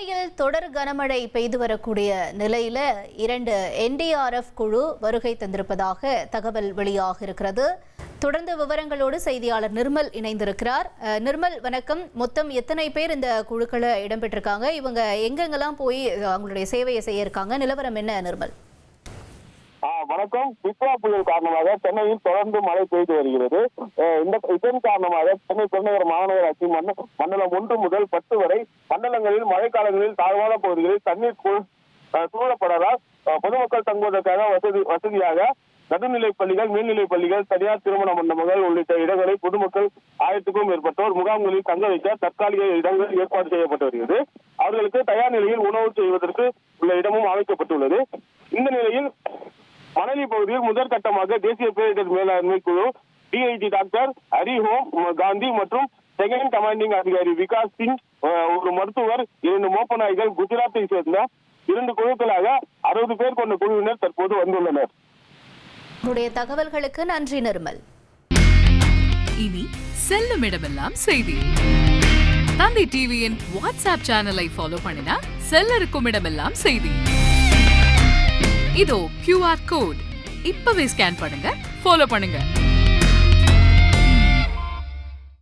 சென்னையில் தொடர் கனமழை பெய்து வரக்கூடிய நிலையில 2 NDRF குழு வருகை தந்திருப்பதாக தகவல் வெளியாக இருக்கிறது. தொடர்ந்து விவரங்களோடு செய்தியாளர் நிர்மல் இணைந்திருக்கிறார். நிர்மல், வணக்கம். மொத்தம் எத்தனை பேர் இந்த குழுக்களை இடம்பெற்றிருக்காங்க? இவங்க எங்கெங்கெல்லாம் போய் அவங்களுடைய சேவையை செய்ய இருக்காங்க? நிலவரம் என்ன நிர்மல்? வணக்கம். பிக்வா புயல் காரணமாக சென்னையில் தொடர்ந்து மழை பெய்து வருகிறது. இதன் காரணமாக சென்னை பெருநகர மாநகராட்சி மண்டலம் 1 முதல் 10 வரை மண்டலங்களில் மழைக்காலங்களில் தாழ்வான பகுதிகளில் தண்ணீர் சூழப்படாதால் பொதுமக்கள் தங்குவதற்காக வசதியாக நடுநிலைப் பள்ளிகள், மேல்நிலைப் பள்ளிகள், தனியார் திருமண மண்டபங்கள் உள்ளிட்ட இடங்களை பொதுமக்கள் 1000க்கும் மேற்பட்டோர் முகாம்களில் தங்க வைக்க தற்காலிக இடங்கள் ஏற்பாடு செய்யப்பட்டு வருகிறது. அவர்களுக்கு தயார் நிலையில் உணவு செய்வதற்கு உள்ள இடமும் அமைக்கப்பட்டுள்ளது. இந்த நிலையில் மணலி பகுதியில் முதற்கட்டமாக தேசிய பேரிடர் மேலாண்மை குழு டிஐஜி டாக்டர் ஹரிஹோம் காந்தி மற்றும் செகண்ட் கமாண்டிங் அதிகாரி விகாஸ் சிங், ஒரு மருத்துவர், 2 மோப்ப நாய்கள், குஜராத்தை சேர்ந்த 2 குழுக்களாக 60 பேர் கொண்ட குழுவினர் தற்போது வந்துள்ளனர். உங்களுடைய தகவல்களுக்கு நன்றி நிர்மல். இனி செல்லும் இடமெல்லாம் செய்தி. தந்தை டிவியின் வாட்ஸ்அப் சேனலை ஃபாலோ பண்ணினா செல்ல இருக்கும் இடமெல்லாம் செய்தி. இதோ QR கோட் இப்பவே ஸ்கேன் பண்ணுங்க, ஃபாலோ பண்ணுங்க.